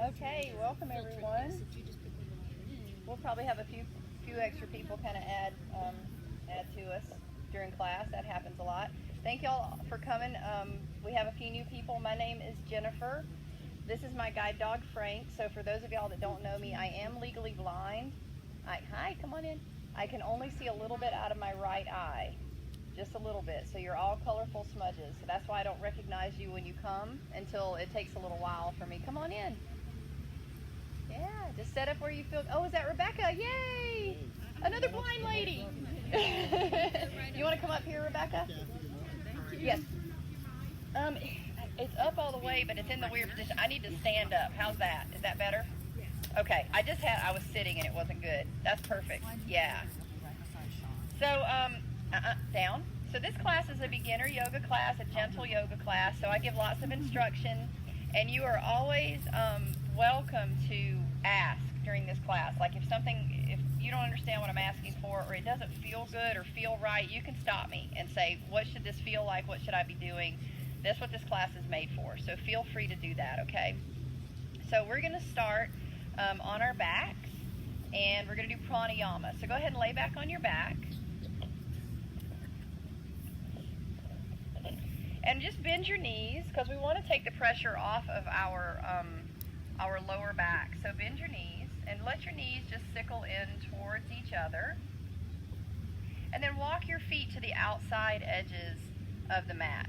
Okay, welcome everyone. We'll probably have a few extra people kind of add to us during class. That happens a lot. Thank y'all for coming. We have a few new people. My name is Jennifer. This is my guide dog Frank. So for those of y'all that don't know me, I am legally blind. Hi, come on in. I can only see a little bit out of my right eye, just a little bit. So you're all colorful smudges. So that's why I don't recognize you when you come until it takes a little while for me. Come on in. Yeah, just set up where you feel. Oh, is that Rebecca? Yay! Another blind lady. You want to come up here, Rebecca? Yes. It's up all the way, but it's in the weird position. I need to stand up. How's that? Is that better? Okay. I was sitting and it wasn't good. That's perfect. Yeah. So, down. So this class is a beginner yoga class, a gentle yoga class. So I give lots of instruction, and you are always welcome to ask during this class. Like if you don't understand what I'm asking for, or it doesn't feel good or feel right, you can stop me and say, what should this feel like? What should I be doing? That's what this class is made for. So feel free to do that, okay? So we're going to start on our backs, and we're going to do pranayama. So go ahead and lay back on your back. And just bend your knees, because we want to take the pressure off of our lower back. So bend your knees and let your knees just sickle in towards each other. And then walk your feet to the outside edges of the mat.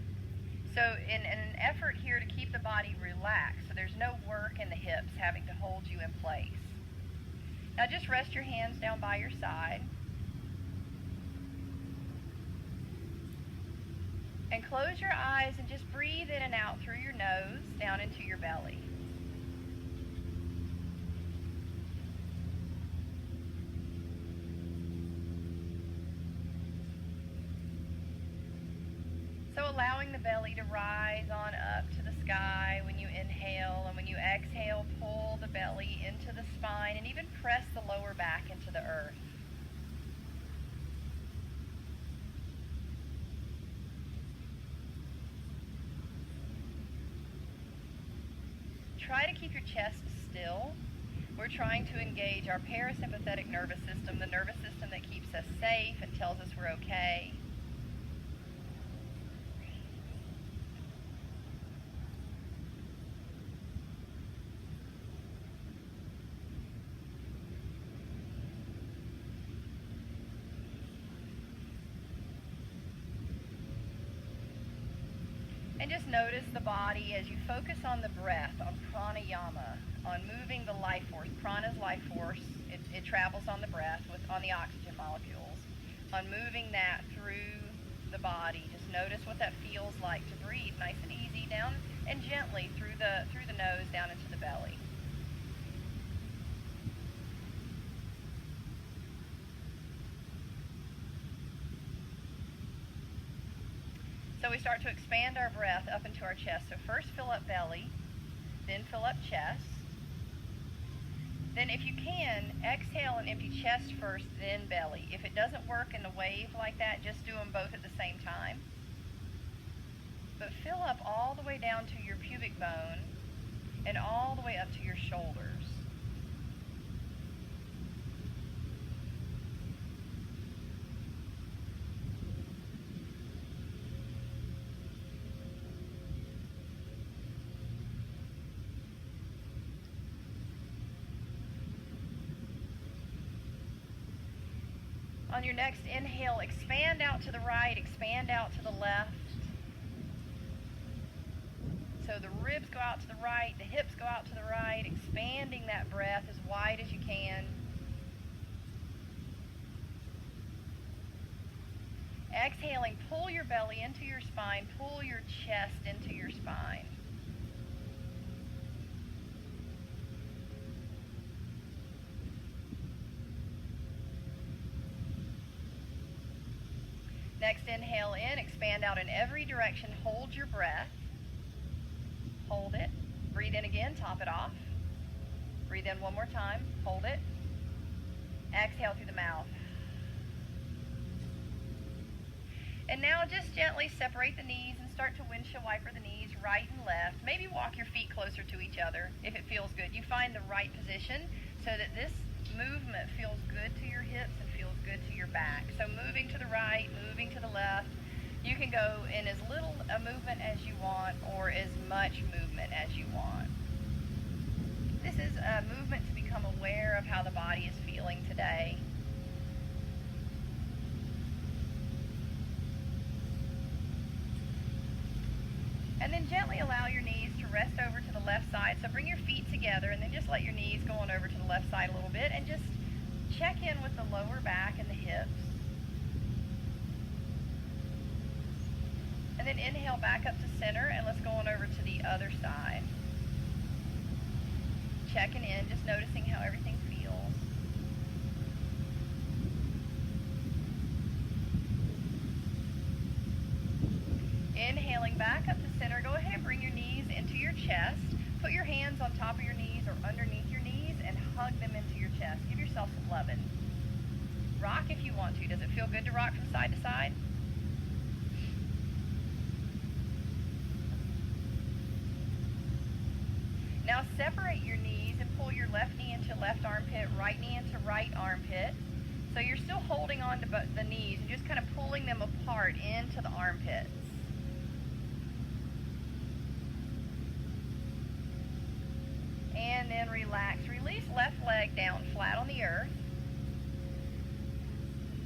So in an effort here to keep the body relaxed, so there's no work in the hips having to hold you in place. Now just rest your hands down by your side. And close your eyes and just breathe in and out through your nose down into your belly. So allowing the belly to rise on up to the sky when you inhale, and when you exhale, pull the belly into the spine and even press the lower back into the earth. Try to keep your chest still. We're trying to engage our parasympathetic nervous system, the nervous system that keeps us safe and tells us we're okay. And just notice the body as you focus on the breath, on pranayama, on moving the life force. Prana's life force, it travels on the breath, on the oxygen molecules. On moving that through the body, just notice what that feels like to breathe nice and easy down and gently through the nose down into the belly. So we start to expand our breath up into our chest. So first fill up belly, then fill up chest. Then if you can, exhale and empty chest first, then belly. If it doesn't work in the wave like that, just do them both at the same time. But fill up all the way down to your pubic bone and all the way up to your shoulders. On your next inhale, expand out to the right, expand out to the left. So the ribs go out to the right, the hips go out to the right, expanding that breath as wide as you can. Exhaling, pull your belly into your spine, pull your chest into your spine. Next, inhale in, expand out in every direction, hold your breath. Hold it. Breathe in again, top it off. Breathe in one more time, hold it. Exhale through the mouth. And now just gently separate the knees and start to windshield wiper the knees. right and left. Maybe walk your feet closer to each other if it feels good. You find the right position so that this movement feels good to your hips and feels good to your back. So moving to the right, moving to the left. You can go in as little a movement as you want or as much movement as you want. This is a movement to become aware of how the body is feeling today. And then gently allow your knees to rest over to the left side. So bring your feet together and then just let your knees go on over to the left side a little bit and just check in with the lower back and the hips. And then inhale back up to center and let's go on over to the other side. Checking in, just noticing how everything feels. Inhaling back up to center, go ahead and bring your knees into your chest. Put your hands on top of your knees or underneath your knees and hug them into your chest. Give yourself some loving. Rock if you want to. Does it feel good to rock from side to side? Now separate your knees and pull your left knee into left armpit, right knee into right armpit. So you're still holding on to the knees and just kind of pulling them apart into the armpits. And then relax. Release left leg down flat on the earth.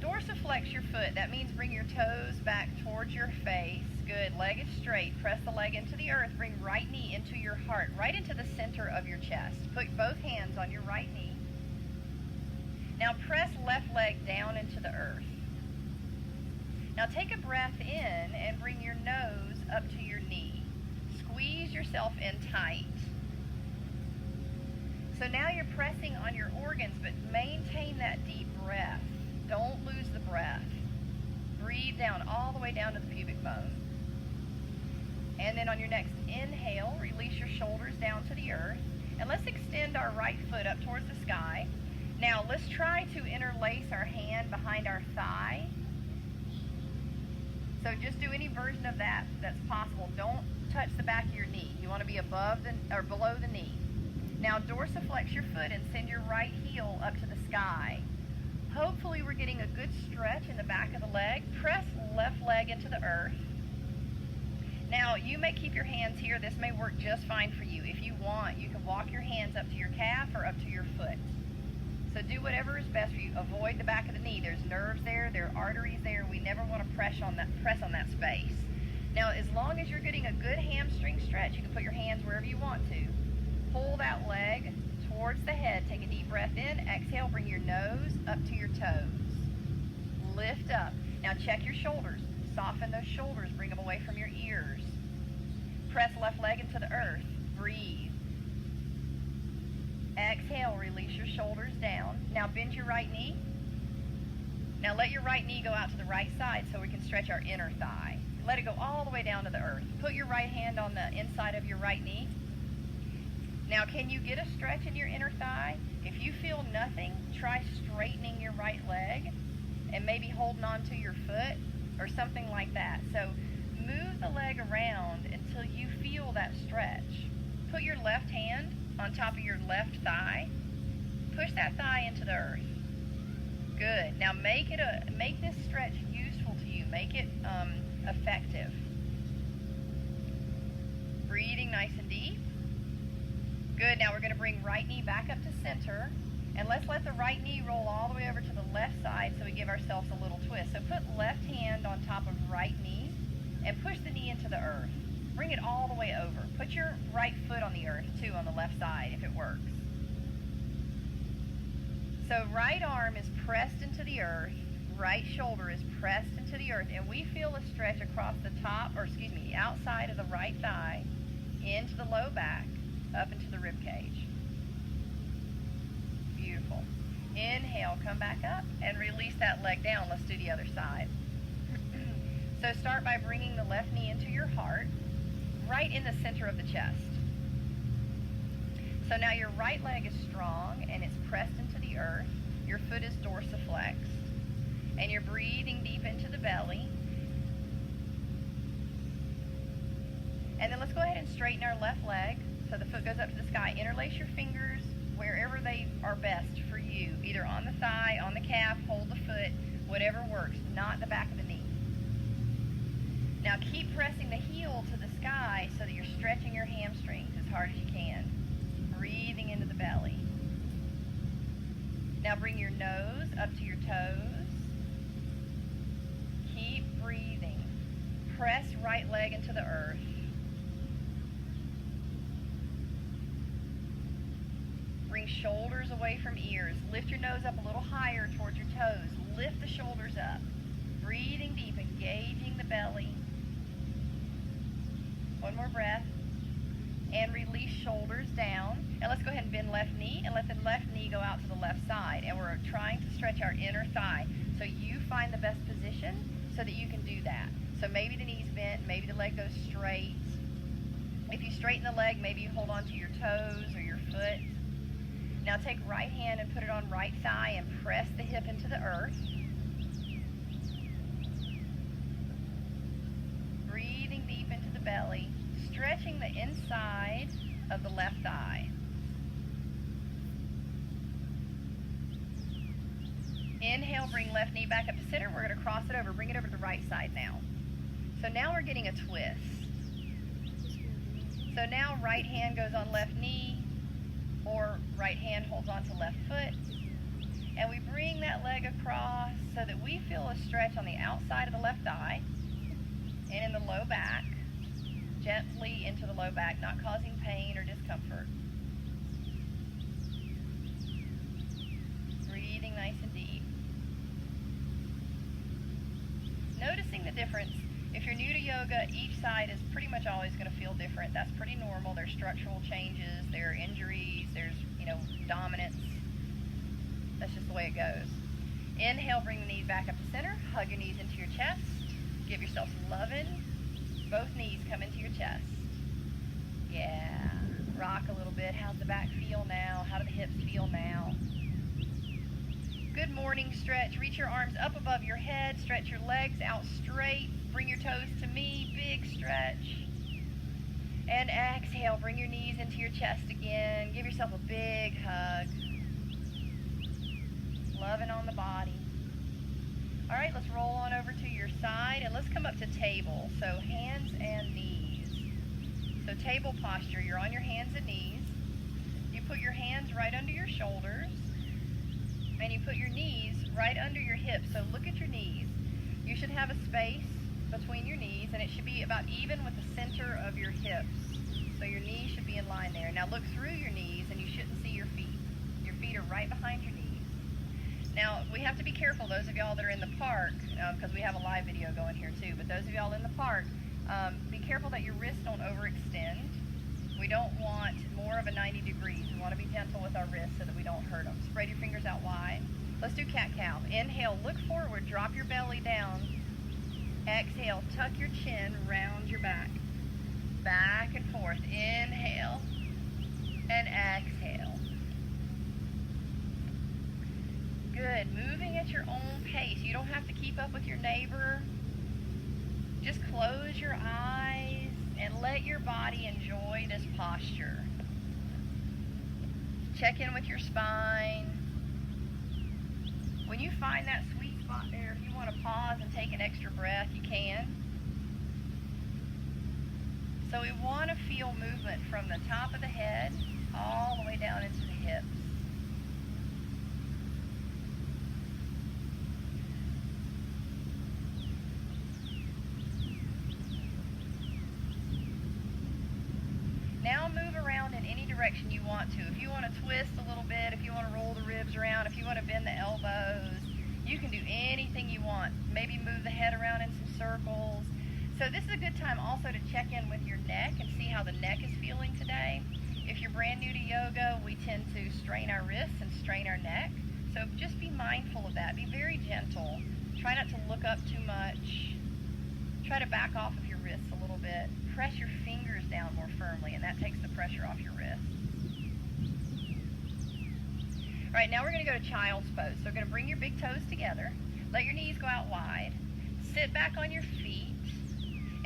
Dorsiflex your foot. That means bring your toes back towards your face. Good. Leg is straight. Press the leg into the earth. Bring right knee into your heart, right into the center of your chest. Put both hands on your right knee. Now press left leg down into the earth. Now take a breath in and bring your nose up to your knee. Squeeze yourself in tight. So now you're pressing on your organs, but maintain that deep breath. Don't lose the breath. Breathe down all the way down to the pubic bone. And then on your next inhale, release your shoulders down to the earth. And let's extend our right foot up towards the sky. Now let's try to interlace our hand behind our thigh. So just do any version of that that's possible. Don't touch the back of your knee. You want to be above or below the knee. Now dorsiflex your foot and send your right heel up to the sky. Hopefully we're getting a good stretch in the back of the leg. Press left leg into the earth. Now you may keep your hands here. This may work just fine for you. If you want, you can walk your hands up to your calf or up to your foot. So do whatever is best for you. Avoid the back of the knee. There's nerves there, there are arteries there. We never want to press on that space. Now as long as you're getting a good hamstring stretch, you can put your hands wherever you want to. Pull that leg towards the head. Take a deep breath in. Exhale. Bring your nose up to your toes. Lift up. Now check your shoulders. Soften those shoulders. Bring them away from your ears. Press left leg into the earth. Breathe. Exhale. Release your shoulders down. Now bend your right knee. Now let your right knee go out to the right side so we can stretch our inner thigh. Let it go all the way down to the earth. Put your right hand on the inside of your right knee. Now, can you get a stretch in your inner thigh? If you feel nothing, try straightening your right leg and maybe holding on to your foot or something like that. So move the leg around until you feel that stretch. Put your left hand on top of your left thigh. Push that thigh into the earth. Good. Now make this stretch useful to you. Make it effective. Breathing nice and deep. Good. Now we're going to bring right knee back up to center. And let's let the right knee roll all the way over to the left side so we give ourselves a little twist. So put left hand on top of right knee and push the knee into the earth. Bring it all the way over. Put your right foot on the earth too on the left side if it works. So right arm is pressed into the earth. Right shoulder is pressed into the earth. And we feel a stretch across the the outside of the right thigh into the low back. Up into the rib cage. Beautiful. Inhale, come back up and release that leg down. Let's do the other side. So start by bringing the left knee into your heart, right in the center of the chest. So now your right leg is strong and it's pressed into the earth. Your foot is dorsiflexed. And you're breathing deep into the belly. And then let's go ahead and straighten our left leg so the foot goes up to the sky. Interlace your fingers wherever they are best for you, either on the thigh, on the calf, hold the foot, whatever works, not the back of the knee. Now keep pressing the heel to the sky so that you're stretching your hamstrings as hard as you can. Breathing into the belly. Now bring your nose up to your toes. Keep breathing. Press right leg into the earth. Bring shoulders away from ears. Lift your nose up a little higher towards your toes. Lift the shoulders up. Breathing deep, engaging the belly. One more breath. And release shoulders down. And let's go ahead and bend left knee and let the left knee go out to the left side. And we're trying to stretch our inner thigh. So you find the best position so that you can do that. So maybe the knee's bent, maybe the leg goes straight. If you straighten the leg, maybe you hold on to your toes or your foot. Now take right hand and put it on right thigh and press the hip into the earth. Breathing deep into the belly, stretching the inside of the left thigh. Inhale, bring left knee back up to center. We're going to cross it over. Bring it over to the right side now. So now we're getting a twist. So now right hand goes on left knee, or right hand holds on to left foot. And we bring that leg across so that we feel a stretch on the outside of the left thigh and in the low back. Gently into the low back, not causing pain or discomfort. Breathing nice and deep. Noticing the difference. If you're new to yoga, each side is pretty much always going to feel different. That's pretty normal. There's structural changes, there are injuries, there's, dominance. That's just the way it goes. Inhale, bring the knees back up to center. Hug your knees into your chest. Give yourself some loving. Both knees come into your chest. Yeah. Rock a little bit. How's the back feel now? How do the hips feel now? Good morning stretch. Reach your arms up above your head. Stretch your legs out straight. Bring your toes to me. Big stretch. And exhale. Bring your knees into your chest again. Give yourself a big hug. Loving on the body. All right, let's roll on over to your side and let's come up to table. So hands and knees. So table posture, you're on your hands and knees. You put your hands right under your shoulders and you put your knees right under your hips. So look at your knees. You should have a space between your knees and it should be about even with the center of your hips. So your knees should be in line there. Now look through your knees and you shouldn't see your feet. Your feet are right behind your knees. Now, we have to be careful, those of y'all that are in the park, because we have a live video going here too, but those of y'all in the park, be careful that your wrists don't overextend. We don't want more of a 90 degrees. We want to be gentle with our wrists so that we don't hurt them. Spread your fingers out wide. Let's do cat-cow. Inhale, look forward, drop your belly down. Exhale, tuck your chin, round your back. Back and forth. Inhale and exhale. Good. Moving at your own pace. You don't have to keep up with your neighbor. Just close your eyes and let your body enjoy this posture. Check in with your spine. When you find that sweet spot there, if you want to pause and take an extra breath, you can. So we want to feel movement from the top of the head all the way down into the hips. Now move around in any direction you want to. If you want to twist a little bit, if you want to roll the ribs around, if you want to bend the elbows, you can do anything you want. Maybe move the head around in some circles. So this is a good time also to check in with your neck and see how the neck is feeling today. If you're brand new to yoga, we tend to strain our wrists and strain our neck. So just be mindful of that. Be very gentle. Try not to look up too much. Try to back off of your wrists a little bit. Press your fingers down more firmly, and that takes the pressure off your wrists. All right, now we're going to go to child's pose. So we're going to bring your big toes together. Let your knees go out wide. Sit back on your feet.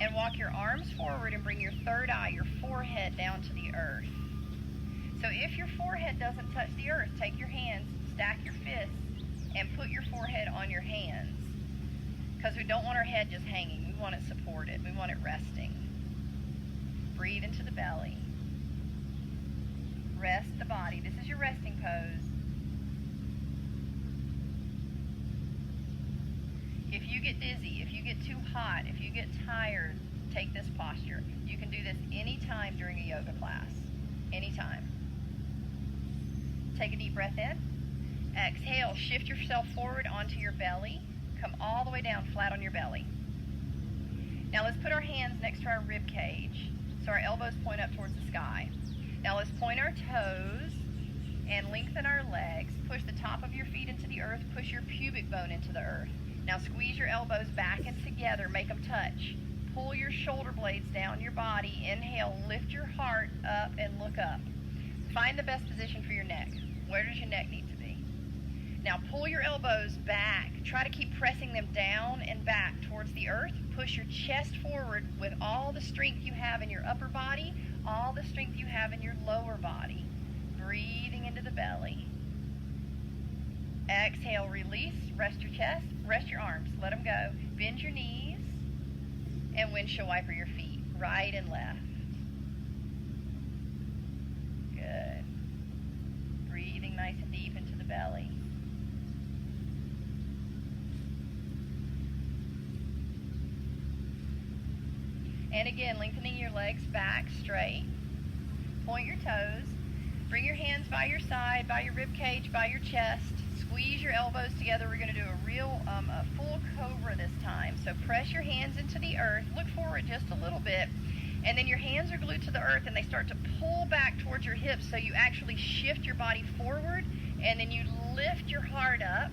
And walk your arms forward and bring your third eye, your forehead, down to the earth. So if your forehead doesn't touch the earth, take your hands, stack your fists, and put your forehead on your hands. Because we don't want our head just hanging. We want it supported. We want it resting. Breathe into the belly. Rest the body. This is your resting pose. If you get dizzy, if you get too hot, if you get tired, take this posture. You can do this anytime during a yoga class. Anytime. Take a deep breath in. Exhale, shift yourself forward onto your belly. Come all the way down flat on your belly. Now let's put our hands next to our rib cage so our elbows point up towards the sky. Now let's point our toes and lengthen our legs. Push the top of your feet into the earth. Push your pubic bone into the earth. Now squeeze your elbows back and together. Make them touch. Pull your shoulder blades down your body. Inhale, lift your heart up and look up. Find the best position for your neck. Where does your neck need to be? Now pull your elbows back. Try to keep pressing them down and back towards the earth. Push your chest forward with all the strength you have in your upper body, all the strength you have in your lower body. Breathing into the belly. Exhale, release. Rest your chest. Rest your arms. Let them go. Bend your knees and windshield wiper your feet, right and left. Good. Breathing nice and deep into the belly. And again, lengthening your legs back straight. Point your toes. Bring your hands by your side, by your rib cage, by your chest. Squeeze your elbows together. We're going to do a full cobra this time. So press your hands into the earth. Look forward just a little bit. And then your hands are glued to the earth and they start to pull back towards your hips. So you actually shift your body forward and then you lift your heart up.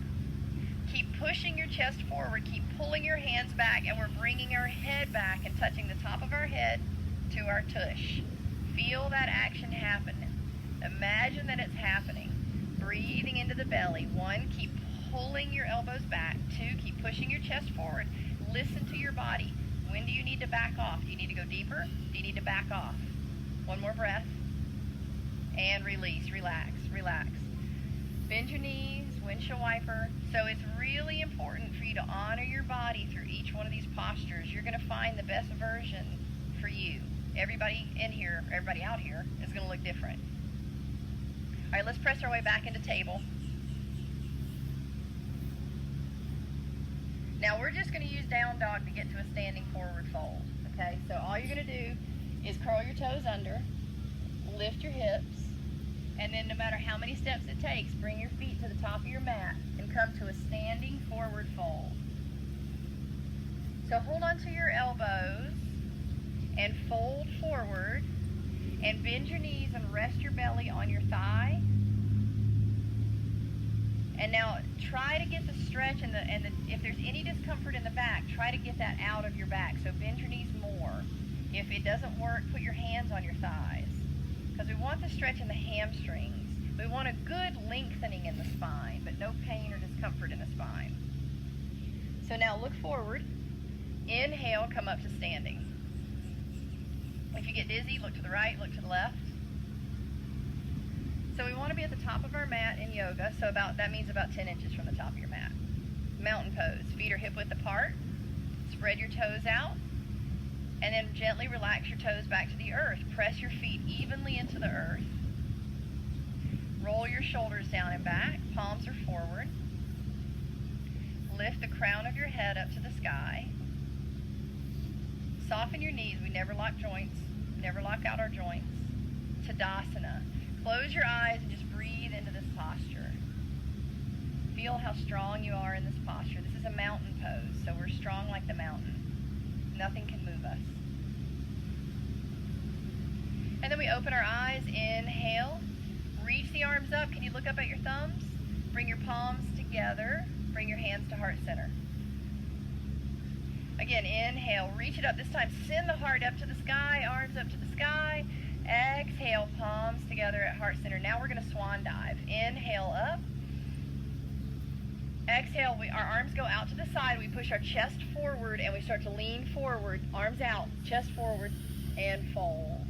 Keep pushing your chest forward. Keep pulling your hands back, and we're bringing our head back and touching the top of our head to our tush. Feel that action happen. Imagine that it's happening. Breathing into the belly. 1, keep pulling your elbows back. 2, keep pushing your chest forward. Listen to your body. When do you need to back off? Do you need to go deeper? Do you need to back off? 1 more breath. And release. Relax. Relax. Bend your knees. Windshield wiper. So it's really important for you to honor your body through each one of these postures. You're going to find the best version for you. Everybody in here, everybody out here is going to look different. All right, let's press our way back into table. Now we're just going to use down dog to get to a standing forward fold. Okay, so all you're going to do is curl your toes under, lift your hips, and then no matter how many steps it takes, bring your feet to the top of your mat and come to a standing forward fold. So hold on to your elbows and fold forward and bend your knees and rest your belly on your thigh. And now try to get the stretch and if there's any discomfort in the back, try to get that out of your back. So bend your knees more. If it doesn't work, put your hands on your thighs. Because we want the stretch in the hamstrings. We want a good lengthening in the spine, but no pain or discomfort in the spine. So now look forward. Inhale, come up to standing. If you get dizzy, look to the right, look to the left. So we want to be at the top of our mat in yoga, so that means about 10 inches from the top of your mat. Mountain pose. Feet are hip width apart. Spread your toes out. And then gently relax your toes back to the earth. Press your feet evenly into the earth. Roll your shoulders down and back. Palms are forward. Lift the crown of your head up to the sky. Soften your knees. We never lock joints. Never lock out our joints. Tadasana. Close your eyes and just breathe into this posture. Feel how strong you are in this posture. This is a mountain pose, so we're strong like the mountain. Nothing can move us. And then we open our eyes. Inhale. Reach the arms up. Can you look up at your thumbs? Bring your palms together. Bring your hands to heart center. Again, inhale. Reach it up. This time, send the heart up to the sky. Arms up to the sky. Exhale. Palms together at heart center. Now we're going to swan dive. Inhale up. Exhale, our arms go out to the side. We push our chest forward and we start to lean forward. Arms out, chest forward, and fold.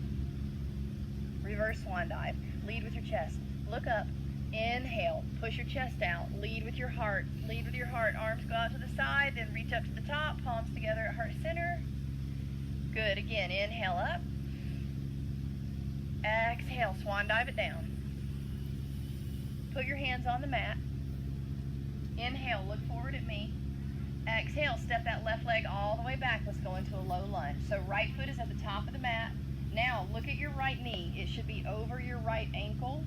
Reverse swan dive. Lead with your chest. Look up. Inhale. Push your chest out. Lead with your heart. Lead with your heart. Arms go out to the side, then reach up to the top. Palms together at heart center. Good. Again, inhale up. Exhale, swan dive it down. Put your hands on the mat. Inhale, look forward at me. Exhale, step that left leg all the way back. Let's go into a low lunge. So right foot is at the top of the mat. Now look at your right knee. It should be over your right ankle.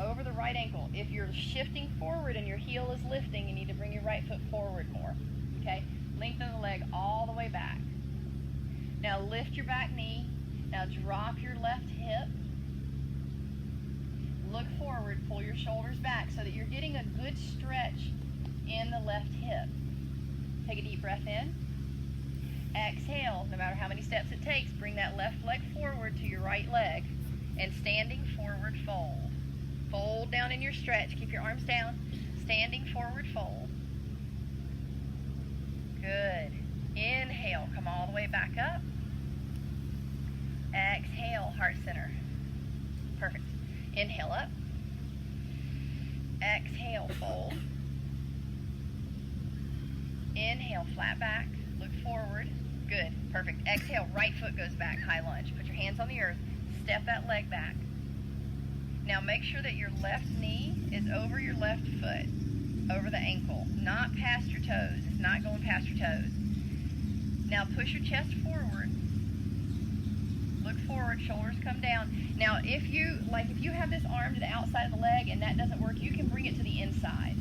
Over the right ankle. If you're shifting forward and your heel is lifting, you need to bring your right foot forward more. Okay? Lengthen the leg all the way back. Now lift your back knee. Now drop your left hip. Look forward, pull your shoulders back so that you're getting a good stretch in the left hip. Take a deep breath in. Exhale, no matter how many steps it takes, bring that left leg forward to your right leg and standing forward fold. Fold down in your stretch. Keep your arms down. Standing forward fold. Good. Inhale, come all the way back up. Exhale, heart center. Perfect. Inhale up. Exhale, fold. Inhale, flat back. Look forward. Good. Perfect. Exhale, right foot goes back, high lunge. Put your hands on the earth. Step that leg back. Now make sure that your left knee is over your left foot, over the ankle, not past your toes. It's not going past your toes. Now push your chest forward. Look forward, shoulders come down. Now if you have this arm to the outside of the leg and that doesn't work, you can bring it to the inside.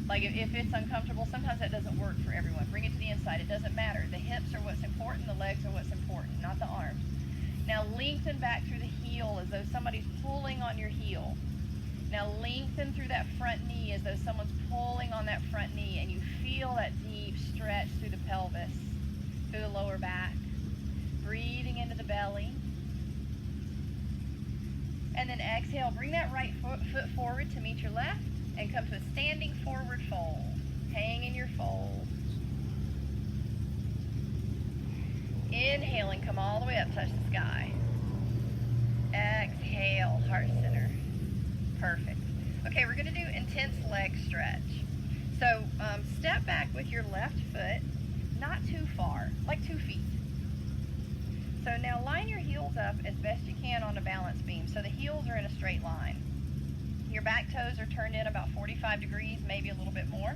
Like if it's uncomfortable, sometimes that doesn't work for everyone. Bring it to the inside. It doesn't matter. The hips are what's important, the legs are what's important, not the arms. Now lengthen back through the heel as though somebody's pulling on your heel. Now lengthen through that front knee as though someone's pulling on that front knee, and you feel that deep stretch through the pelvis, through the lower back. Breathing into the belly. And then exhale, bring that right foot forward to meet your left and come to a standing forward fold. Hang in your fold. Inhaling, come all the way up, touch the sky. Exhale, heart center. Perfect. Okay, we're going to do intense leg stretch. So step back with your left foot, not too far, like 2 feet. So now line your heels up as best you can on a balance beam so the heels are in a straight line. Your back toes are turned in about 45 degrees, maybe a little bit more.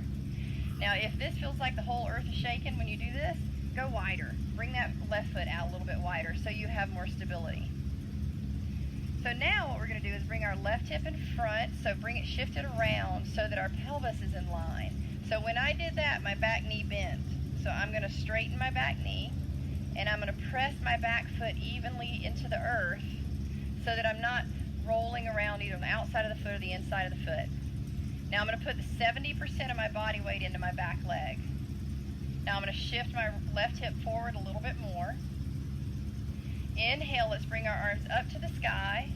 Now if this feels like the whole earth is shaking when you do this, go wider. Bring that left foot out a little bit wider so you have more stability. So now what we're going to do is bring our left hip in front, so bring it shifted around so that our pelvis is in line. So when I did that, my back knee bent. So I'm going to straighten my back knee, and I'm going to press my back foot evenly into the earth so that I'm not rolling around either on the outside of the foot or the inside of the foot. Now I'm going to put the 70% of my body weight into my back leg. Now I'm going to shift my left hip forward a little bit more. Inhale, let's bring our arms up to the sky.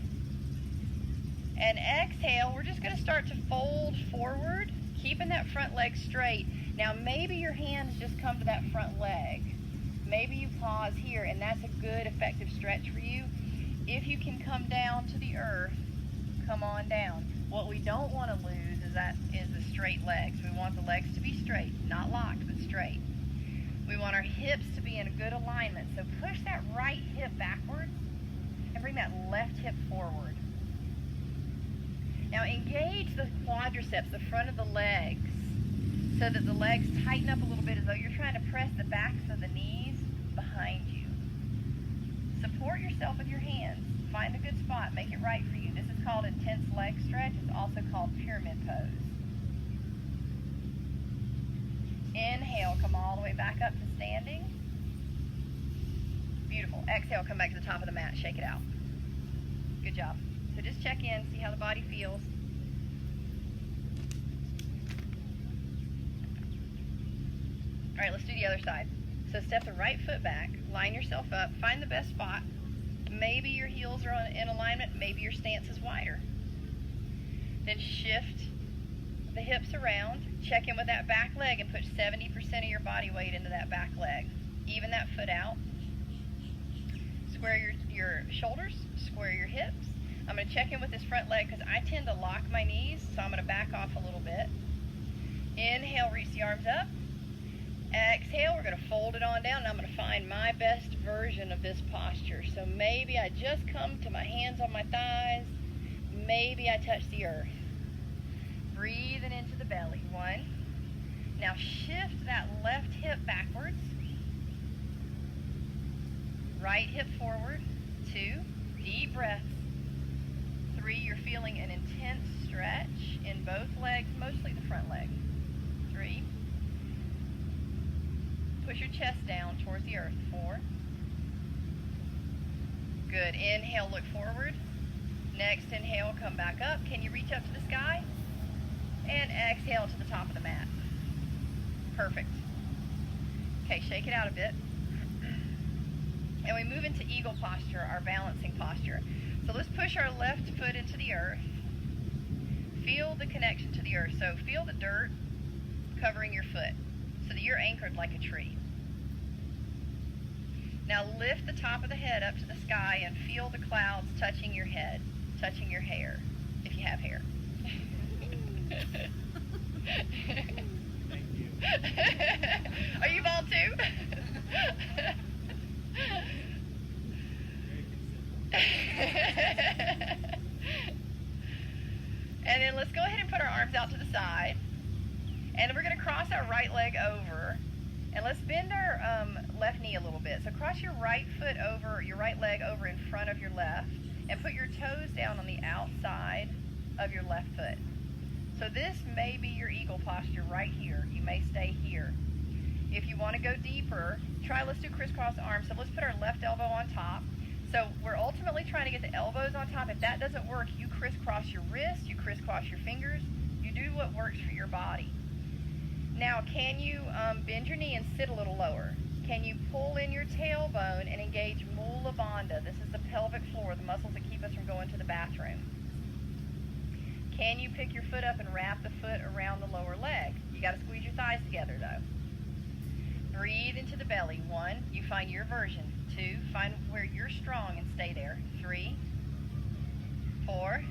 And exhale, we're just going to start to fold forward, keeping that front leg straight. Now maybe your hands just come to that front leg. Maybe you pause here, and that's a good effective stretch for you. If you can come down to the earth, come on down. What we don't want to lose is the straight legs. We want the legs to be straight, not locked, but straight. We want our hips to be in a good alignment. So push that right hip backwards and bring that left hip forward. Now engage the quadriceps, the front of the legs, so that the legs tighten up a little bit as though you're trying to press the backs of the knees behind you. Support yourself with your hands. Find a good spot. Make it right for you. This is called intense leg stretch. It's also called pyramid pose. Inhale, come all the way back up to standing. Beautiful. Exhale, come back to the top of the mat. Shake it out. Good job. So just check in, see how the body feels. All right, let's do the other side. So step the right foot back, line yourself up, find the best spot. Maybe your heels are in alignment, maybe your stance is wider. Then shift the hips around. Check in with that back leg and put 70% of your body weight into that back leg. Even that foot out. Square your shoulders, square your hips. I'm going to check in with this front leg because I tend to lock my knees, so I'm going to back off a little bit. Inhale, reach the arms up. Exhale, we're going to fold it on down, and I'm going to find my best version of this posture. So maybe I just come to my hands on my thighs. Maybe I touch the earth. Breathing into the belly. 1. Now shift that left hip backwards. Right hip forward. 2. Deep breath. 3. You're feeling an intense stretch in both legs, mostly the front leg. 3. Push your chest down towards the earth. 4. Good. Inhale, look forward. Next inhale, come back up. Can you reach up to the sky? And exhale to the top of the mat. Perfect. Okay, shake it out a bit. And we move into eagle posture, our balancing posture. So let's push our left foot into the earth. Feel the connection to the earth. So feel the dirt covering your foot so that you're anchored like a tree. Now lift the top of the head up to the sky and feel the clouds touching your head, touching your hair, if you have hair. Thank you. Are you bald too? And then let's go ahead and put our arms out to the side. And then we're going to cross our right leg over. And let's bend our left knee a little bit. So cross your right foot over, your right leg over in front of your left. And put your toes down on the outside of your left foot. So this may be your eagle posture right here. You may stay here. If you want to go deeper, let's do crisscross arms. So let's put our left elbow on top. So we're ultimately trying to get the elbows on top. If that doesn't work, you crisscross your wrist, you crisscross your fingers. You do what works for your body. Now, can you bend your knee and sit a little lower? Can you pull in your tailbone and engage Mula Bandha? This is the pelvic floor, the muscles that keep us from going to the bathroom. Can you pick your foot up and wrap the foot around the lower leg? You got to squeeze your thighs together, though. Breathe into the belly. 1, you find your version. 2, find where you're strong and stay there. 3, 4,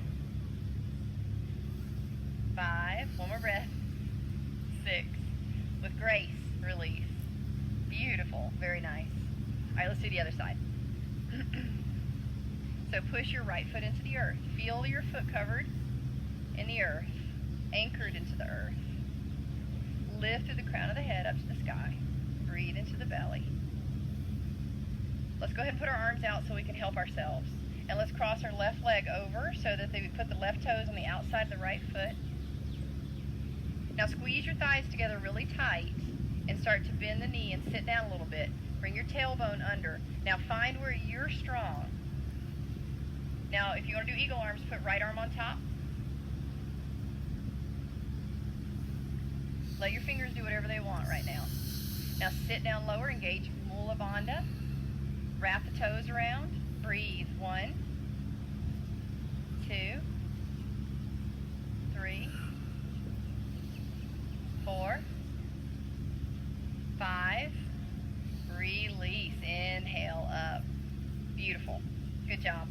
5, one more breath. 6, with grace, release. Beautiful, very nice. All right, let's do the other side. So push your right foot into the earth. Feel your foot covered in the earth, anchored into the earth. Lift through the crown of the head up to the sky. Breathe into the belly. Let's go ahead and put our arms out so we can help ourselves. And let's cross our left leg over so that we put the left toes on the outside of the right foot. Now squeeze your thighs together really tight and start to bend the knee and sit down a little bit. Bring your tailbone under. Now find where you're strong. Now if you want to do eagle arms, put right arm on top. Let your fingers do whatever they want right now. Now sit down lower, engage Mula Bandha. Wrap the toes around. Breathe. 1, 2, 3, 4, 5. Release. Inhale up. Beautiful. Good job.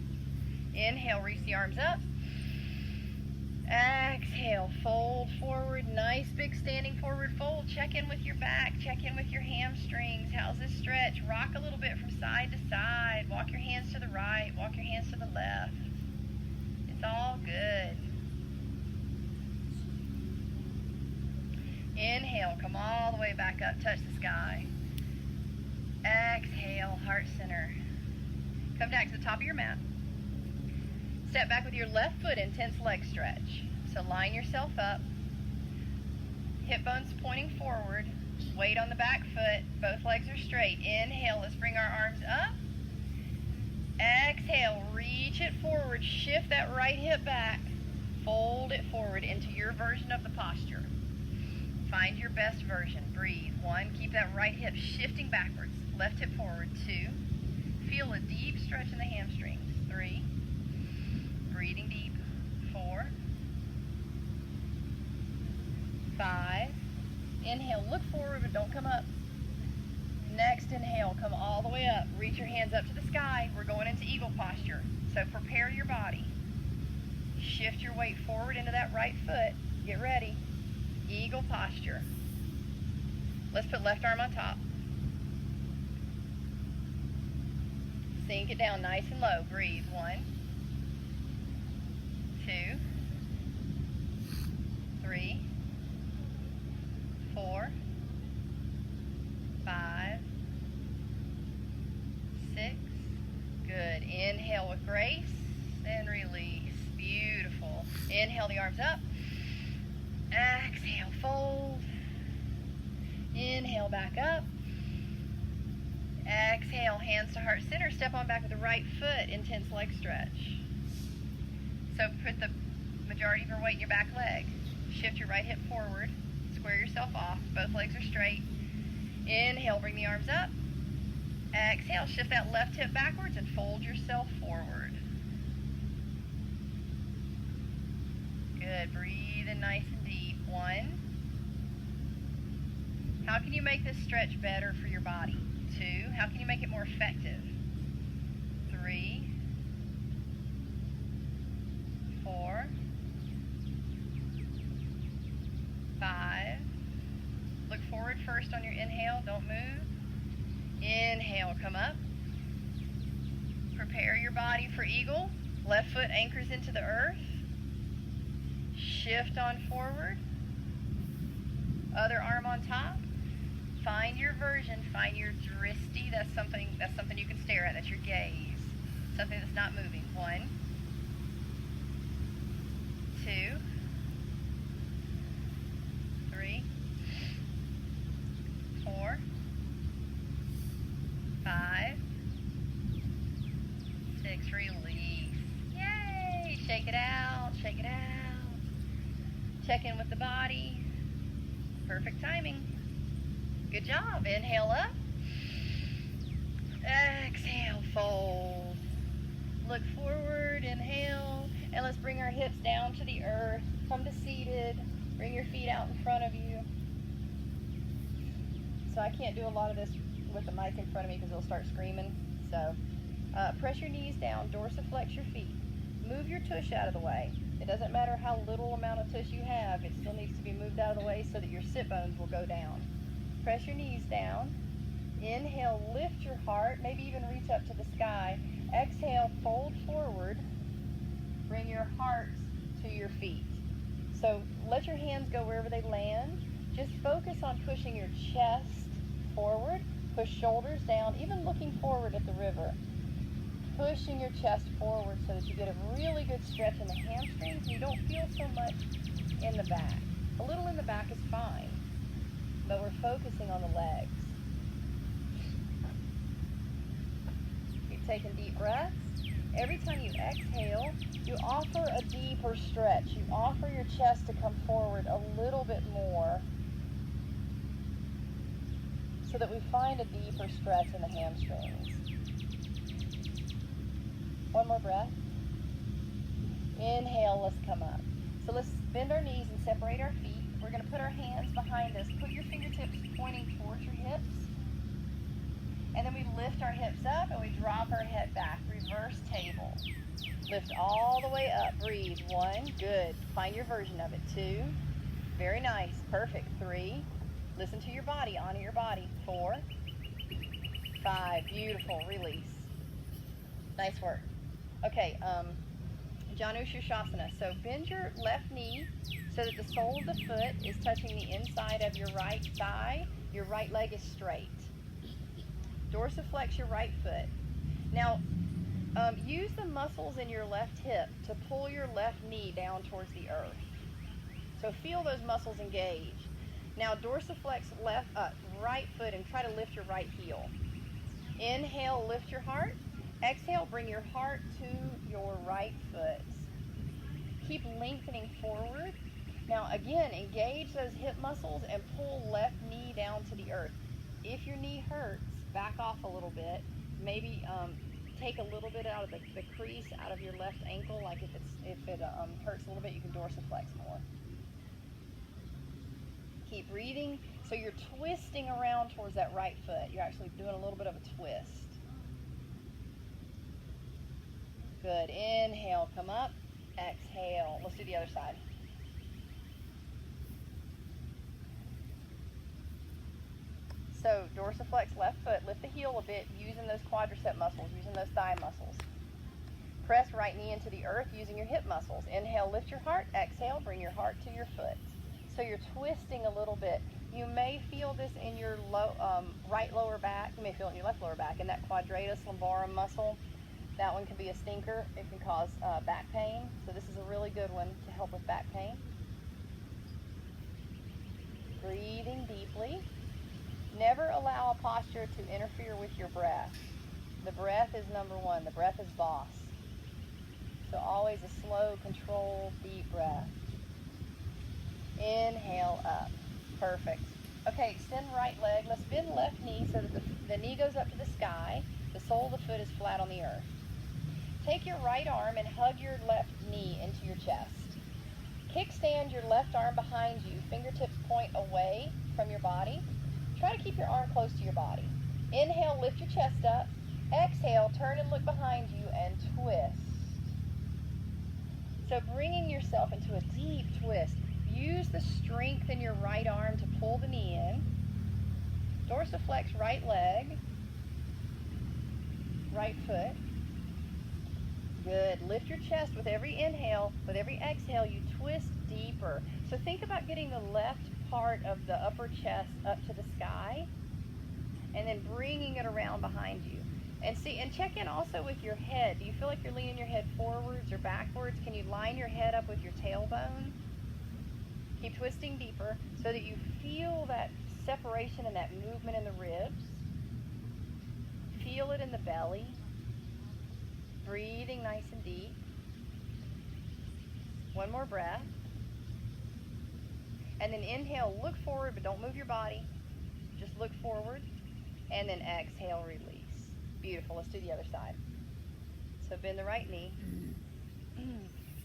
Inhale, reach the arms up. Exhale, fold forward. Nice big standing forward fold. Check in with your back. Check in with your hamstrings. How's this stretch? Rock a little bit from side to side. Walk your hands to the right. Walk your hands to the left. It's all good. Inhale, come all the way back up. Touch the sky. Exhale, heart center. Come back to the top of your mat. Step back with your left foot, intense leg stretch. So line yourself up. Hip bones pointing forward. Weight on the back foot. Both legs are straight. Inhale, let's bring our arms up. Exhale, reach it forward. Shift that right hip back. Fold it forward into your version of the posture. Find your best version. Breathe. 1, keep that right hip shifting backwards. Left hip forward. 2, feel a deep stretch in the hamstrings. 3, breathing deep. 4, 5. Inhale, look forward, but don't come up. Next inhale, come all the way up. Reach your hands up to the sky. We're going into eagle posture. So prepare your body. Shift your weight forward into that right foot. Get ready. Eagle posture. Let's put left arm on top. Sink it down nice and low. Breathe. 1, 2, 3, 4, 5, 6. Good. Inhale with grace and release. Beautiful. Inhale the arms up. Exhale, fold. Inhale back up. Exhale, hands to heart center. Step on back with the right foot. Intense leg stretch. So put the majority of your weight in your back leg. Shift your right hip forward. Square yourself off. Both legs are straight. Inhale, bring the arms up. Exhale, shift that left hip backwards and fold yourself forward. Good. Breathe in nice and deep. 1. How can you make this stretch better for your body? 2. How can you make it more effective? 3, 4, 5. Look forward first on your inhale. Don't move. Inhale, come up. Prepare your body for eagle. Left foot anchors into the earth. Shift on forward. Other arm on top. Find your version. Find your drishti. That's something you can stare at. That's your gaze. Something that's not moving. 1, 2, 3, 4, 5, 6. Release. Yay! Shake it out. Shake it out. Check in with the body. Perfect timing. Good job. Inhale up. Exhale, fold. Look forward, inhale. And let's bring our hips down to the earth. Come to seated. Bring your feet out in front of you. So I can't do a lot of this with the mic in front of me because it'll start screaming. So press your knees down. Dorsiflex your feet. Move your tush out of the way. It doesn't matter how little amount of tush you have. It still needs to be moved out of the way so that your sit bones will go down. Press your knees down. Inhale, lift your heart. Maybe even reach up to the sky. Exhale, fold forward. Bring your heart to your feet. So let your hands go wherever they land. Just focus on pushing your chest forward. Push shoulders down, even looking forward at the river. Pushing your chest forward so that you get a really good stretch in the hamstrings and you don't feel so much in the back. A little in the back is fine, but we're focusing on the legs. Keep taking deep breaths. Every time you exhale, you offer a deeper stretch. You offer your chest to come forward a little bit more so that we find a deeper stretch in the hamstrings. One more breath. Inhale, let's come up. So let's bend our knees and separate our feet. We're going to put our hands behind us. Put your fingertips pointing towards your hips. And then we lift our hips up and we drop our head back. Reverse table. Lift all the way up. Breathe. 1. Good. Find your version of it. 2. Very nice. Perfect. 3. Listen to your body. Honor your body. 4. 5. Beautiful. Release. Nice work. Okay, Janushirshasana. So bend your left knee so that the sole of the foot is touching the inside of your right thigh. Your right leg is straight. Dorsiflex your right foot. Now, use the muscles in your left hip to pull your left knee down towards the earth. So feel those muscles engage. Now dorsiflex right foot and try to lift your right heel. Inhale, lift your heart. Exhale, bring your heart to your right foot. Keep lengthening forward. Now again, engage those hip muscles and pull left knee down to the earth. If your knee hurts, back off a little bit. Maybe take a little bit out of the crease out of your left ankle. Like if it hurts a little bit, you can dorsiflex more. Keep breathing. So you're twisting around towards that right foot. You're actually doing a little bit of a twist. Good. Inhale, come up. Exhale. Let's do the other side. So dorsiflex left foot. Lift the heel a bit using those quadricep muscles, using those thigh muscles. Press right knee into the earth using your hip muscles. Inhale, lift your heart. Exhale, bring your heart to your foot. So you're twisting a little bit. You may feel this in your right lower back. You may feel it in your left lower back. In that quadratus lumborum muscle, that one can be a stinker. It can cause back pain. So this is a really good one to help with back pain. Breathing deeply. Never allow a posture to interfere with your breath. The breath is number one. The breath is boss. So always a slow, controlled, deep breath. Inhale up. Perfect. Okay, extend right leg. Let's bend left knee so that the knee goes up to the sky. The sole of the foot is flat on the earth. Take your right arm and hug your left knee into your chest. Kickstand your left arm behind you. Fingertips point away from your body. Try to keep your arm close to your body. Inhale, lift your chest up. Exhale, turn and look behind you and twist. So bringing yourself into a deep twist. Use the strength in your right arm to pull the knee in. Dorsiflex right leg. Right foot. Good. Lift your chest with every inhale. With every exhale, you twist deeper. So think about getting the left part of the upper chest up to the sky and then bringing it around behind you. And see, and check in also with your head. Do you feel like you're leaning your head forwards or backwards? Can you line your head up with your tailbone? Keep twisting deeper so that you feel that separation and that movement in the ribs. Feel it in the belly. Breathing nice and deep. One more breath. And then inhale, look forward, but don't move your body. Just look forward. And then exhale, release. Beautiful. Let's do the other side. So bend the right knee.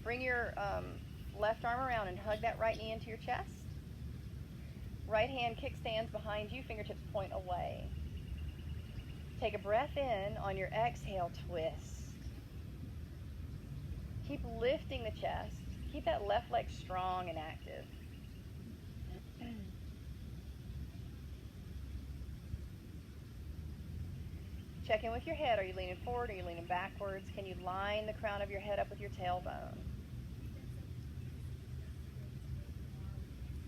Bring your left arm around and hug that right knee into your chest. Right hand kickstands behind you. Fingertips point away. Take a breath in. On your exhale, twist. Keep lifting the chest. Keep that left leg strong and active. Check in with your head. Are you leaning forward? Are you leaning backwards? Can you line the crown of your head up with your tailbone?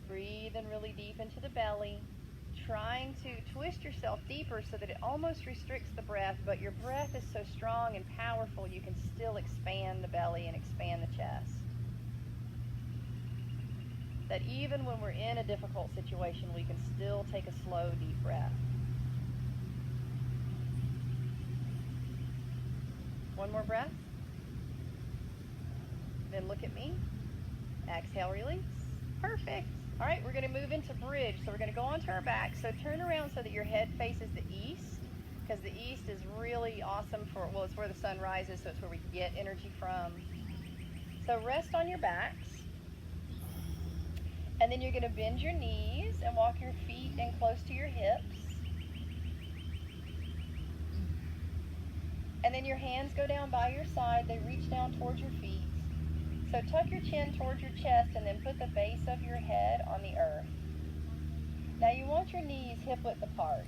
Breathe in really deep into the belly. Trying to twist yourself deeper so that it almost restricts the breath, but your breath is so strong and powerful you can still expand the belly and expand the chest. That even when we're in a difficult situation, we can still take a slow, deep breath. One more breath. Then look at me. Exhale, release. Perfect. All right, we're going to move into bridge. So we're going to go onto our back. So turn around so that your head faces the east, because the east is really awesome for, well, it's where the sun rises, so it's where we get energy from. So rest on your backs. And then you're going to bend your knees and walk your feet in close to your hips. And then your hands go down by your side. They reach down towards your feet. So tuck your chin towards your chest and then put the base of your head on the earth. Now you want your knees hip width apart.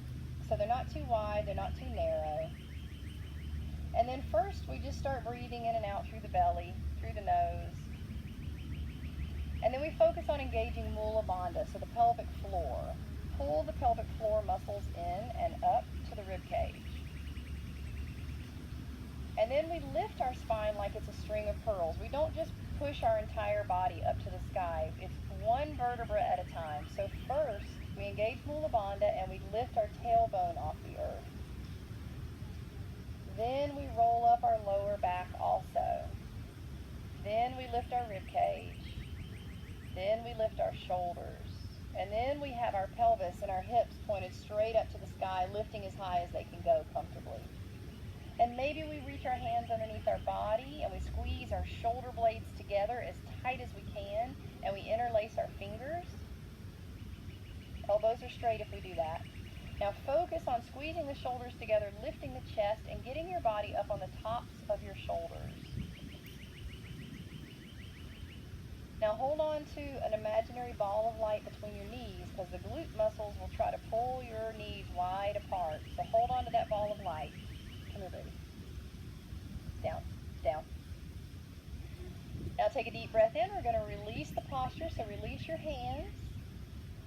So they're not too wide, they're not too narrow. And then first we just start breathing in and out through the belly, through the nose. And then we focus on engaging Mula Bandha, so the pelvic floor. Pull the pelvic floor muscles in and up to the rib cage. And then we lift our spine like it's a string of pearls. We don't just push our entire body up to the sky. It's one vertebra at a time. So first, we engage Mula Bandha and we lift our tailbone off the earth. Then we roll up our lower back also. Then we lift our rib cage. Then we lift our shoulders. And then we have our pelvis and our hips pointed straight up to the sky, lifting as high as they can go comfortably. And maybe we reach our hands underneath our body and we squeeze our shoulder blades together as tight as we can, and we interlace our fingers. Elbows are straight if we do that. Now focus on squeezing the shoulders together, lifting the chest, and getting your body up on the tops of your shoulders. Now hold on to an imaginary ball of light between your knees, because the glute muscles will try to pull your knees wide apart. So hold on to that ball of light. Come here, baby. Down, down. Now take a deep breath in. We're going to release the posture, so release your hands.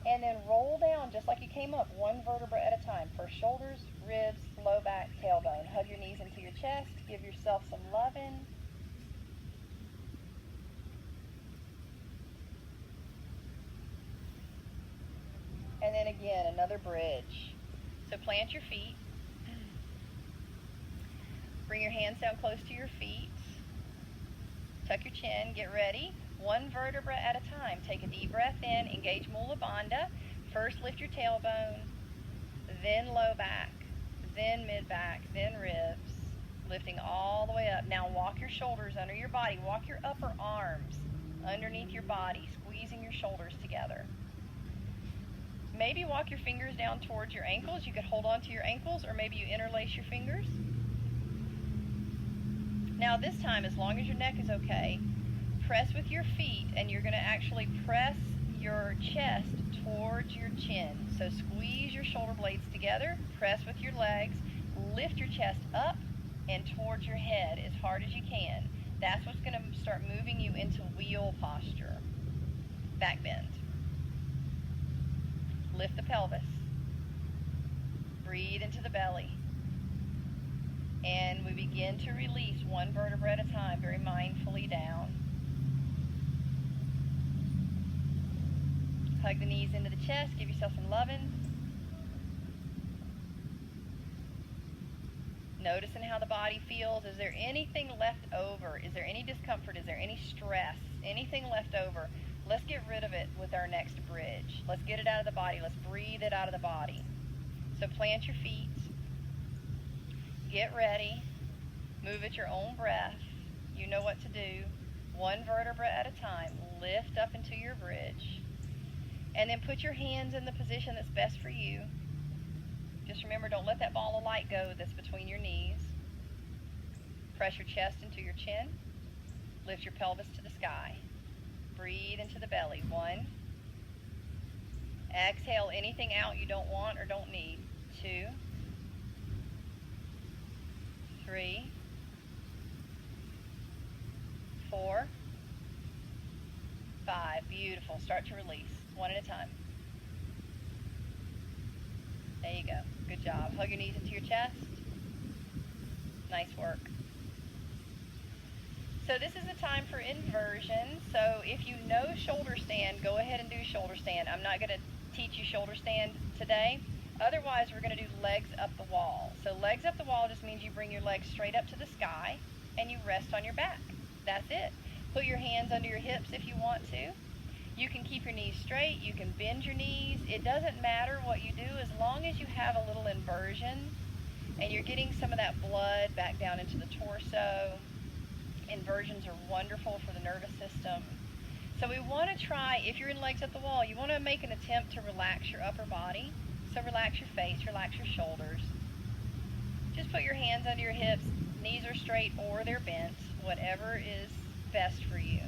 And then roll down just like you came up, one vertebra at a time. First shoulders, ribs, low back, tailbone. Hug your knees into your chest. Give yourself some loving. And then again, another bridge. So plant your feet. Bring your hands down close to your feet. Tuck your chin. Get ready. One vertebra at a time. Take a deep breath in. Engage Mula Bandha. First lift your tailbone, then low back, then mid back, then ribs. Lifting all the way up. Now walk your shoulders under your body. Walk your upper arms underneath your body, squeezing your shoulders together. Maybe walk your fingers down towards your ankles. You could hold on to your ankles, or maybe you interlace your fingers. Now this time, as long as your neck is okay, press with your feet, and you're going to actually press your chest towards your chin. So squeeze your shoulder blades together, press with your legs, lift your chest up and towards your head as hard as you can. That's what's going to start moving you into wheel posture. Back bend. Lift the pelvis. Breathe into the belly. And we begin to release one vertebra at a time, very mindfully down. Hug the knees into the chest. Give yourself some loving. Noticing how the body feels. Is there anything left over? Is there any discomfort? Is there any stress? Anything left over? Let's get rid of it with our next bridge. Let's get it out of the body. Let's breathe it out of the body. So plant your feet. Get ready. Move at your own breath. You know what to do. One vertebra at a time. Lift up into your bridge. And then put your hands in the position that's best for you. Just remember, don't let that ball of light go that's between your knees. Press your chest into your chin. Lift your pelvis to the sky. Breathe into the belly. 1. Exhale anything out you don't want or don't need. 2. 3. 4. 5. Beautiful. Start to release. One at a time. There you go. Good job. Hug your knees into your chest. Nice work. So this is the time for inversion. So if you know shoulder stand, go ahead and do shoulder stand. I'm not going to teach you shoulder stand today. Otherwise, we're going to do legs up the wall. So legs up the wall just means you bring your legs straight up to the sky and you rest on your back. That's it. Put your hands under your hips if you want to. You can keep your knees straight. You can bend your knees. It doesn't matter what you do as long as you have a little inversion and you're getting some of that blood back down into the torso. Inversions are wonderful for the nervous system. So we want to try, if you're in legs up the wall, you want to make an attempt to relax your upper body. So relax your face, relax your shoulders. Just put your hands under your hips. Knees are straight or they're bent, whatever is best for you.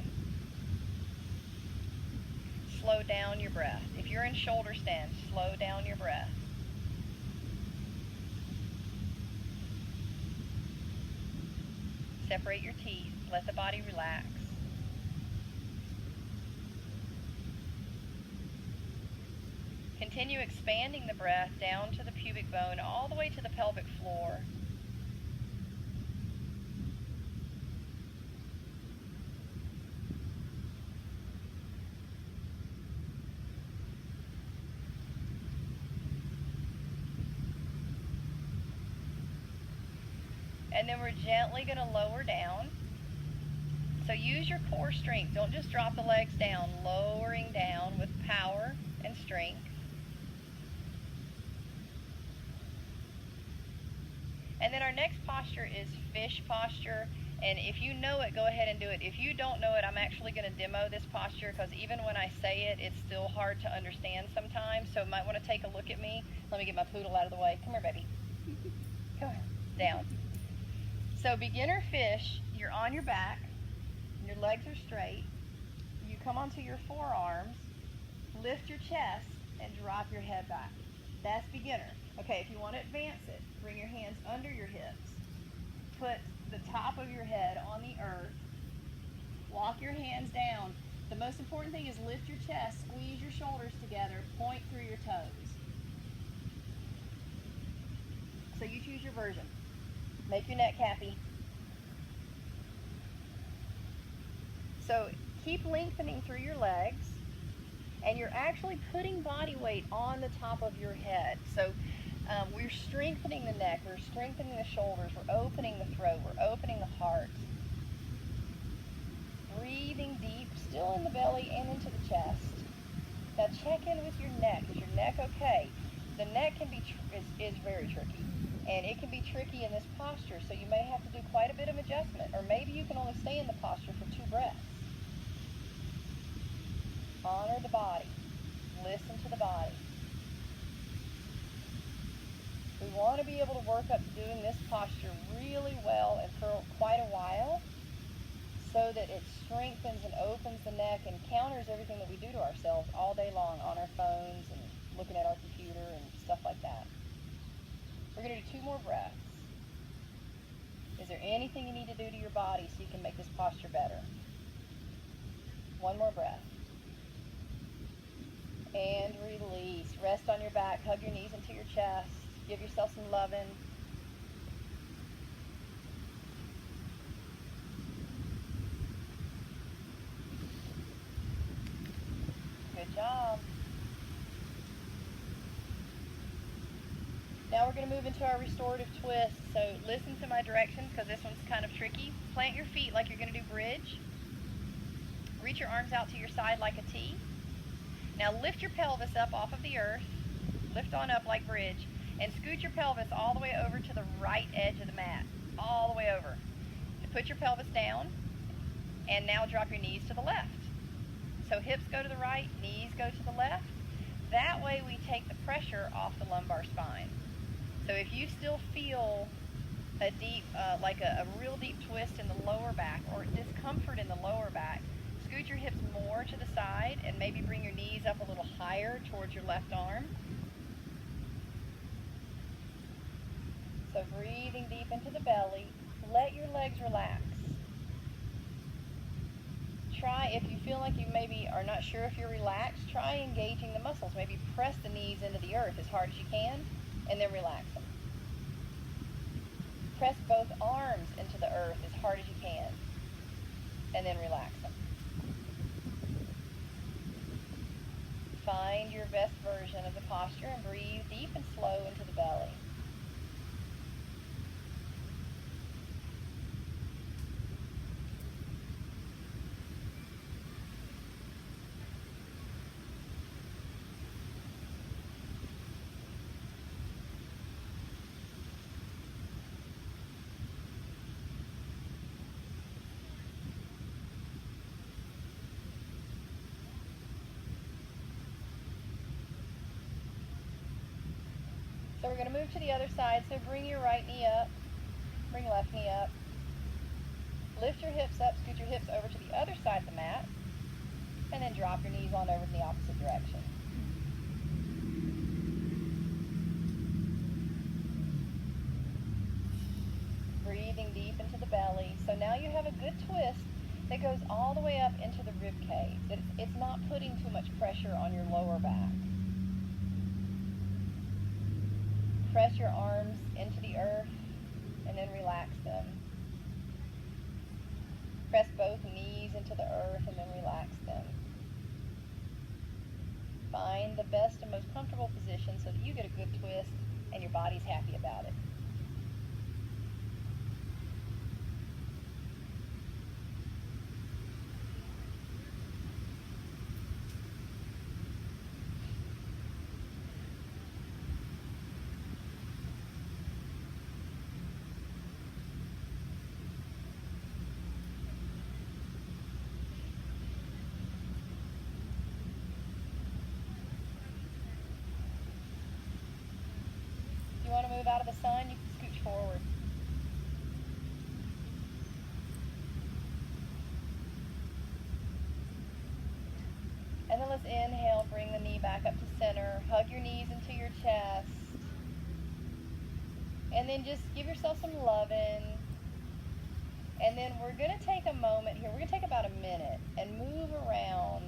Slow down your breath. If you're in shoulder stand, slow down your breath. Separate your teeth. Let the body relax. Continue expanding the breath down to the pubic bone, all the way to the pelvic floor. And then we're gently going to lower down. So use your core strength. Don't just drop the legs down. Lowering down with power and strength. And then our next posture is fish posture. And if you know it, go ahead and do it. If you don't know it, I'm actually going to demo this posture because even when I say it, it's still hard to understand sometimes. So you might want to take a look at me. Let me get my poodle out of the way. Come here, baby. Come here. Down. So beginner fish, you're on your back. Your legs are straight. You come onto your forearms, lift your chest, and drop your head back. That's beginner. Okay, if you want to advance it, bring your hands under your hips. Put the top of your head on the earth. Walk your hands down. The most important thing is lift your chest, squeeze your shoulders together, point through your toes. So you choose your version. Make your neck happy. So keep lengthening through your legs, and you're actually putting body weight on the top of your head. So we're strengthening the neck, we're strengthening the shoulders, we're opening the throat, we're opening the heart. Breathing deep, still in the belly and into the chest. Now check in with your neck. Is your neck okay? The neck can be is very tricky, and it can be tricky in this posture, so you may have to do quite a bit of adjustment, or maybe you can only stay in the posture for 2 breaths. Honor the body. Listen to the body. We want to be able to work up to doing this posture really well and for quite a while so that it strengthens and opens the neck and counters everything that we do to ourselves all day long on our phones and looking at our computer and stuff like that. We're going to do 2 more breaths. Is there anything you need to do to your body so you can make this posture better? 1 more breath. And release. Rest on your back. Hug your knees into your chest. Give yourself some loving. Good job. Now we're going to move into our restorative twist. So listen to my directions because this one's kind of tricky. Plant your feet like you're going to do bridge. Reach your arms out to your side like a T. Now lift your pelvis up off of the earth. Lift on up like bridge. And scoot your pelvis all the way over to the right edge of the mat. All the way over. Put your pelvis down. And now drop your knees to the left. So hips go to the right, knees go to the left. That way we take the pressure off the lumbar spine. So if you still feel a deep, like a real deep twist in the lower back or discomfort in the lower back, scoot your hips more to the side and maybe bring your knees up a little higher towards your left arm. So breathing deep into the belly, let your legs relax. Try, if you feel like you maybe are not sure if you're relaxed, try engaging the muscles. Maybe press the knees into the earth as hard as you can and then relax them. Press both arms into the earth as hard as you can and then relax them. Find your best version of the posture and breathe deep and slow into the belly. So we're going to move to the other side. So bring your right knee up, bring your left knee up. Lift your hips up, scoot your hips over to the other side of the mat, and then drop your knees on over in the opposite direction. Breathing deep into the belly. So now you have a good twist that goes all the way up into the rib cage. It's not putting too much pressure on your lower back. Press your arms into the earth and then relax them. Press both knees into the earth and then relax them. Find the best and most comfortable position so that you get a good twist and your body's happy about it. move out of the sun, you can scooch forward. And then let's inhale, bring the knee back up to center. Hug your knees into your chest. And then just give yourself some loving. And then we're going to take a moment here. We're going to take about a minute and move around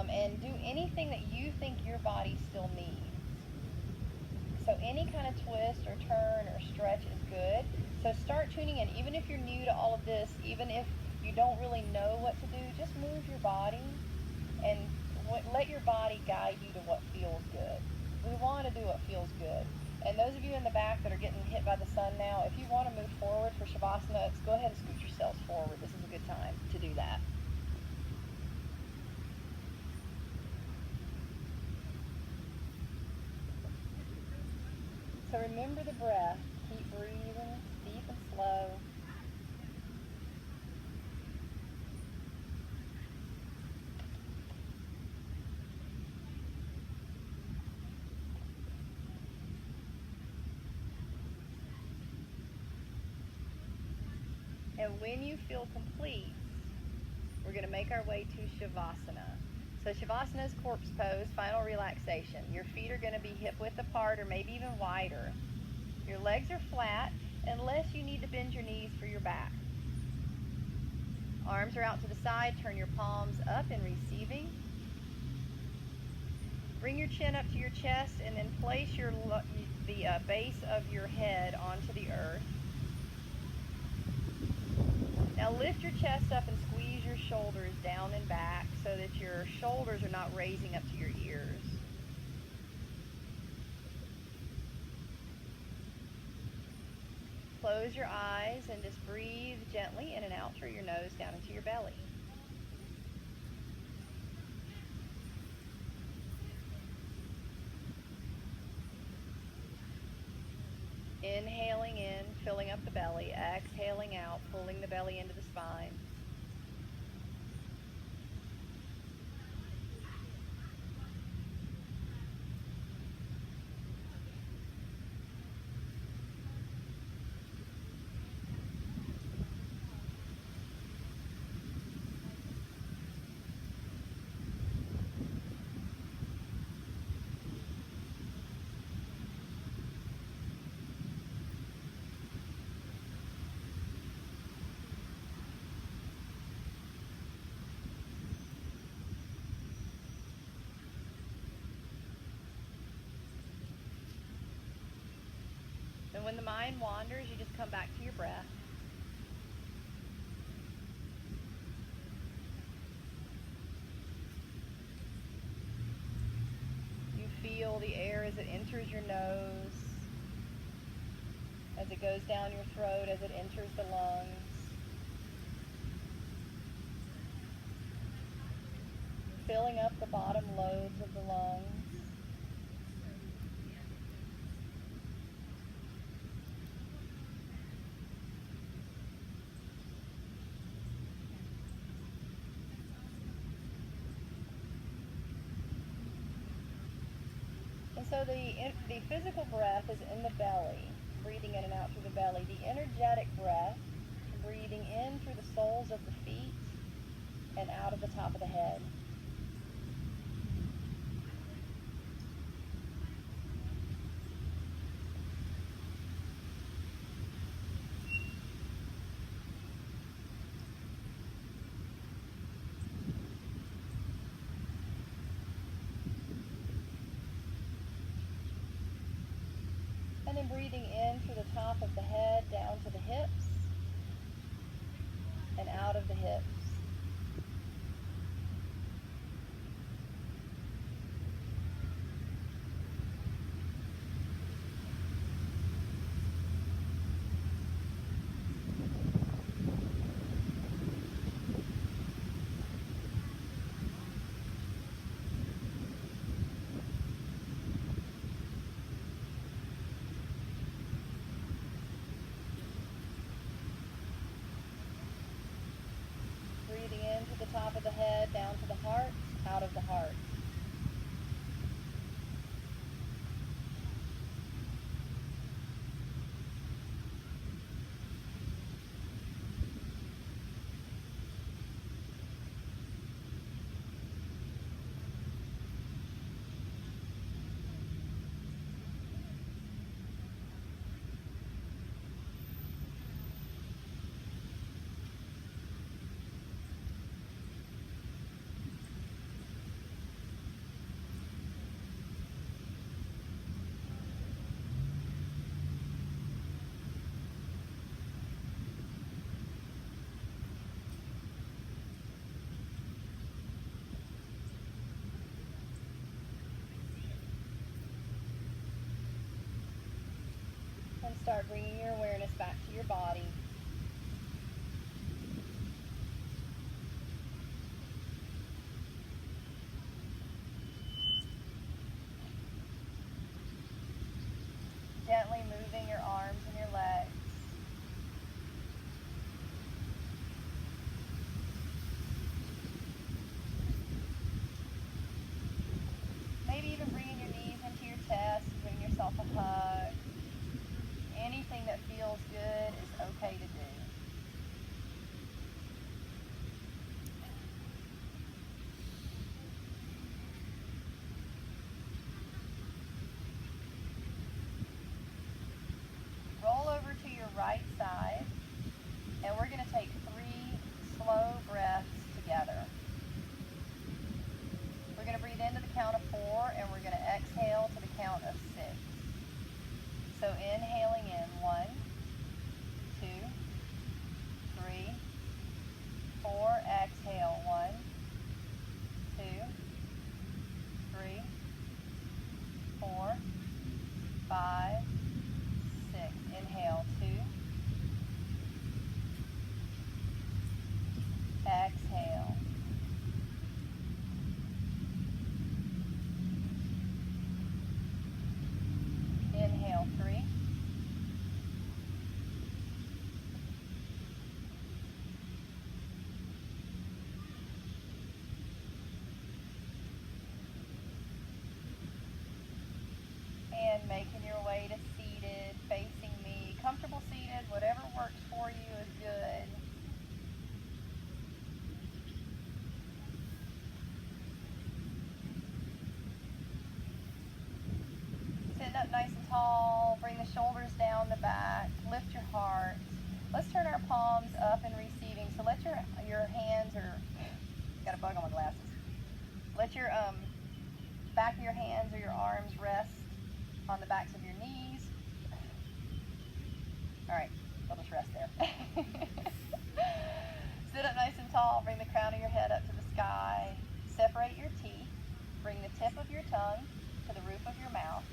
and do anything that you think your body still needs. So any kind of twist or turn or stretch is good. So start tuning in. Even if you're new to all of this, even if you don't really know what to do, just move your body and let your body guide you to what feels good. We want to do what feels good. And those of you in the back that are getting hit by the sun now, if you want to move forward for Shavasana, go ahead and scoot yourselves forward. This is a good time to do that. So remember the breath. Keep breathing, deep and slow. And when you feel complete, we're going to make our way to Shavasana. So Shavasana is corpse pose, final relaxation. Your feet are going to be hip width apart or maybe even wider. Your legs are flat unless you need to bend your knees for your back. Arms are out to the side. Turn your palms up in receiving. Bring your chin up to your chest and then place the base of your head onto the earth. Now lift your chest up and squeeze your shoulders down and back so that your shoulders are not raising up to your ears. Close your eyes and just breathe gently in and out through your nose down into your belly. Inhaling in, filling up the belly, exhaling out, pulling the belly into the spine. And when the mind wanders, you just come back to your breath. You feel the air as it enters your nose, as it goes down your throat, as it enters the lungs. Filling up the bottom lobes of the lungs. So the physical breath is in the belly, breathing in and out through the belly. The energetic breath, breathing in through the soles of the feet and out of the top of the head. And then breathing in through the top of the head, down to the hips, and out of the hips. To the top of the head, down to the heart, out of the heart. and start bringing your awareness back to your body. Gently moving your arms and your legs. Maybe even bringing your knees into your chest, giving yourself a hug. Anything that feels good is okay to do. Roll over to your right side, and we're going to take 3 slow breaths together. We're going to breathe in to the count of 4, and we're going to exhale to the count of 6. So inhaling in 1, 2, 3, 4. Exhale 1, 2, 3, 4, 5, 6. Inhale 2. Exhale. Inhale 3. And making your way to seated, facing me. Comfortable seated, whatever works for you is good. Sitting up nice and tall, bring the shoulders down the back, lift your heart. Let's turn our palms up in receiving. So let your hands, got a bug on my glasses. Let your back of your hands or your arms rest on the backs of your knees. All right, I'll just rest there. Sit up nice and tall, bring the crown of your head up to the sky. Separate your teeth. Bring the tip of your tongue to the roof of your mouth.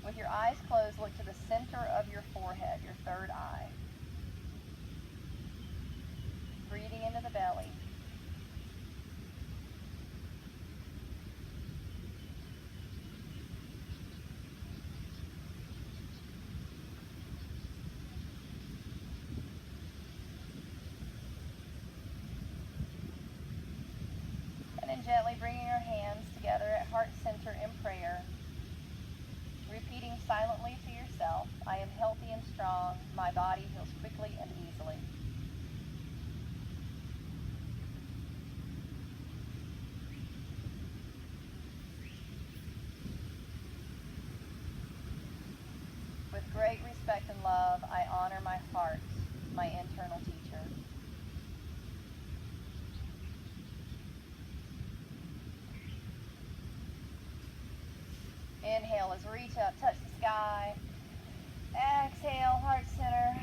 With your eyes closed, look to the center of your forehead, your third eye. Breathing into the belly. And then gently bringing your hands together at heart center in prayer. Repeating silently to yourself, I am healthy and strong. My body heals quickly and easily. With great respect and love, I honor my heart, my internal teacher. Inhale as reach up, touch the sky. Exhale, heart center.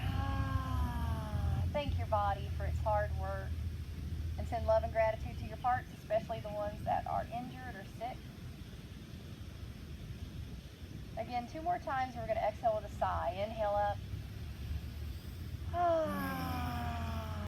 Thank your body for its hard work. And send love and gratitude to your parts, especially the ones that are injured or sick. Again, 2 more times, we're going to exhale with a sigh. Inhale up.